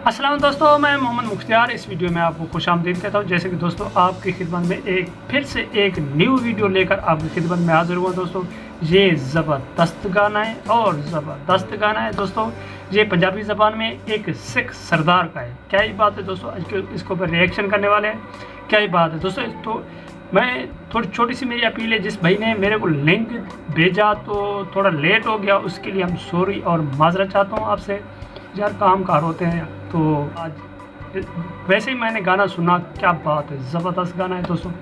अस्सलाम दोस्तों, मैं मोहम्मद मुख्तियार इस वीडियो में आपको खुशामदीद कहता हूँ। जैसे कि दोस्तों आपकी खिदमत में फिर से एक न्यू वीडियो लेकर आपकी खिदमत में हाजिर हुआ। दोस्तों ये ज़बरदस्त गाना है और ज़बरदस्त गाना है दोस्तों। ये पंजाबी ज़बान में एक सिख सरदार का है। क्या ही बात है दोस्तों, आज इसके ऊपर रिएक्शन करने वाले हैं। क्या ही बात है दोस्तों। तो मैं थोड़ी छोटी सी मेरी अपील है, जिस भाई ने मेरे को लिंक भेजा तो थोड़ा लेट हो गया, उसके लिए हम सॉरी और माजरत चाहता हूँ आपसे। यार काम कार होते हैं। तो आज वैसे ही मैंने गाना सुना, क्या बात है, ज़बरदस्त गाना है दोस्तों।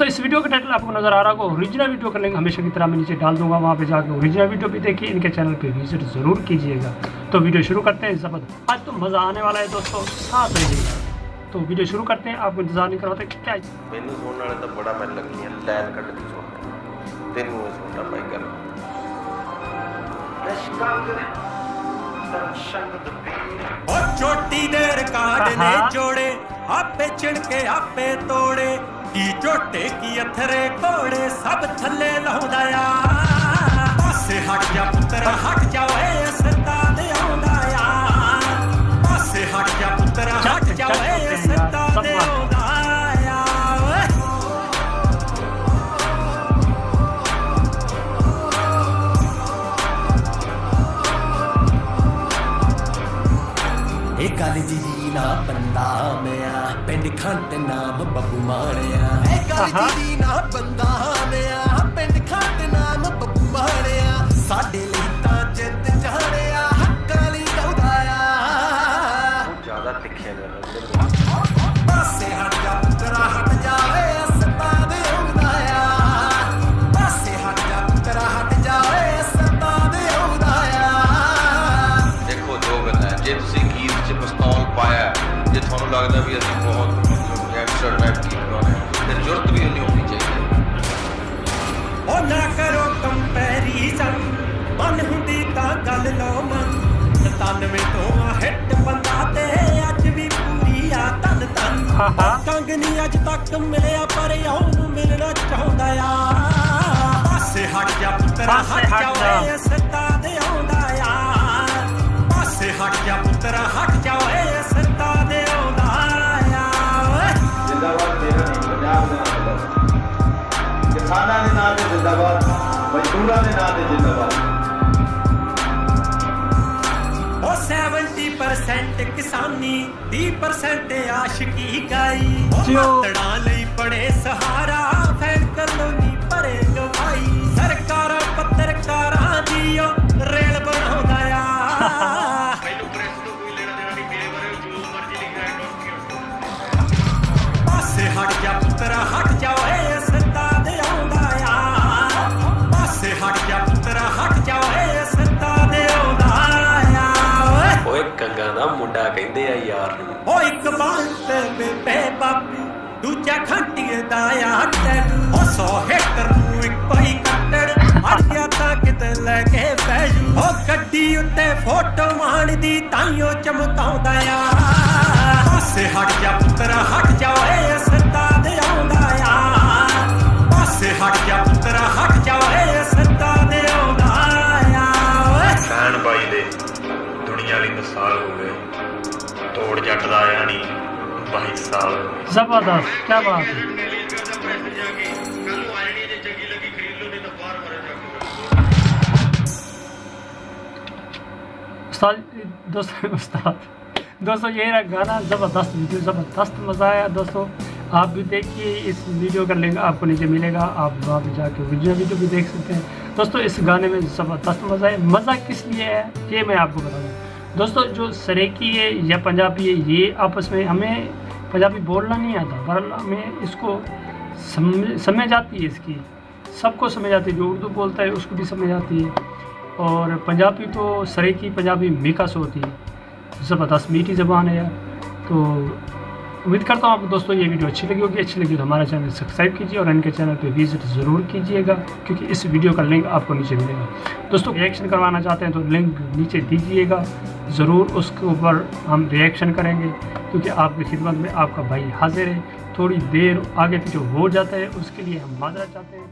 इस वीडियो का टाइटल आपको नज़र आ रहा होगा, ओरिजिनल वीडियो का लिंक हमेशा की तरह मैं नीचे डाल दूंगा, वहाँ पे जाकर ओरिजिनल वीडियो भी देखिए। इनके चैनल पे विजिट ज़रूर कीजिएगा। तो वीडियो शुरू करते हैं। ज़बरदस्त आज तो मज़ा आने वाला है दोस्तों, साथ रहिएगा। तो वीडियो शुरू करते हैं, आपको इंतजार नहीं करवाते क्या मैनू सुनने वाले तो बड़ा मैं लगी है लैन कट दी सुन तेन सुनना पाई कर चोटी देर काट ने जोड़े आपे चिड़के आपे तोड़े की चोटे की अथरे कोड़े सब थले लाउंदा पासे हट जा पुत्रा हट जाओ ए सत्ता दे आउंदा पासे हट जा पुत्रा हट जाओ ए सत्ता दे आउंदा काली जी ना बंदा मेरा पिंड खंड नाम बब्बू माड़िया काली जी ना बंदा मेरा पिंड खंड नाम बब्बू माड़िया साडे लई तां जिंद जाड़िया हक्कां लई गाउंदा ज्यादा तिखे ने पासे हट जा पुत्रा हट जावे सत्ता दे आउंदा पासे हट जा पुत्रा हट जावे सत्ता दे आउंदा देखो जो गल्लां जे तुसीं पिस्तौल पाया जो थोड़ा लगता भी असं बहुत गैंगस्टर टाइप की फिर जरूरत भी नहीं होनी चाहिए। ओ ना करो कंपैरिजन मन हुंदी तां गल लो मन 97 तो हिट बंदा ते अज भी पूरी आ तन तन कंग नहीं अज तक मिलिया पर आऊं मिलना चाहुंदा पासे हट जा पुत्रा हट जाओ ए सत्ता दे आउंदा पासे हट जा पुत्रा हट जाओ ए सत्ता दे आउंदा जिंदाबाद मेरा नहीं पंजाब दे नाम ते किसानां दे नाम ते जिंदाबाद मजदूरां दे नाम ते जिंदाबाद। ओ 70% किसानी 30% आशिकी गाई तड़ा लई पड़े सहारा फैन कलोनी परे गवाई सरकारां पत्रकारां दियो रेल बनाउंदा हट जा पुत्रा हट जाओ ए सत्ता दे आउंदा पासे हट जा पुत्रा हट जाओ ए सत्ता दे आउंदा ओए कंगा दा मुंडा कहंदे आ यार ओ एक बात बेबे बाबी दूजा खंटिए दा टैटू ओ 100 हेक्टर नू इक्को ही कट्टड़ अड़ गया तां किते लेके बैजू ओ गड्डी उत्ते फोटो माणदी ताइयो चमकाउंदा पासे हट जा पुत्रा हट जाओ ए सत्ता दे आउंदा पासे हट जा पुत्रा हट जाओ ए सत्ता दे आउंदा सैन बाई दे दुनिया ली मिसाल हो गए तोड़ जट दा आया नहीं 22 साल। ज़बरदस्त, क्या बात है उस्ताद दोस्तों ये रहा गाना, ज़बरदस्त वीडियो, ज़बरदस्त मज़ा आया दोस्तों। आप भी देखिए, इस वीडियो का लिंक आपको नीचे मिलेगा, आप वहाँ पे जाके वीडियो भी देख सकते हैं दोस्तों। इस गाने में ज़बरदस्त मज़ा है। मज़ा किस लिए है ये मैं आपको बताऊँ दोस्तों। जो सरेकी है या पंजाबी है, ये आपस में हमें पंजाबी बोलना नहीं आता, पर हमें इसको समझ आती है, इसकी सबको समझ आती है। जो उर्दू बोलता है उसको भी समझ आती है। और पंजाबी तो सरेकी पंजाबी मिक्स होती है, ज़बरदस्त मीठी ज़बान है यार। तो उम्मीद करता हूँ आपको दोस्तों ये वीडियो अच्छी लगी होगी। अच्छी लगी तो हमारा चैनल सब्सक्राइब कीजिए और इनके चैनल पे विजिट ज़रूर कीजिएगा, क्योंकि इस वीडियो का लिंक आपको नीचे मिलेगा दोस्तों। रिएक्शन करवाना चाहते हैं तो लिंक नीचे दीजिएगा ज़रूर, उसके ऊपर हम रिएक्शन करेंगे, क्योंकि आपकी खिदमत में आपका भाई हाजिर है। थोड़ी देर आगे पीछे हो जाता है, उसके लिए हम माजरा चाहते हैं।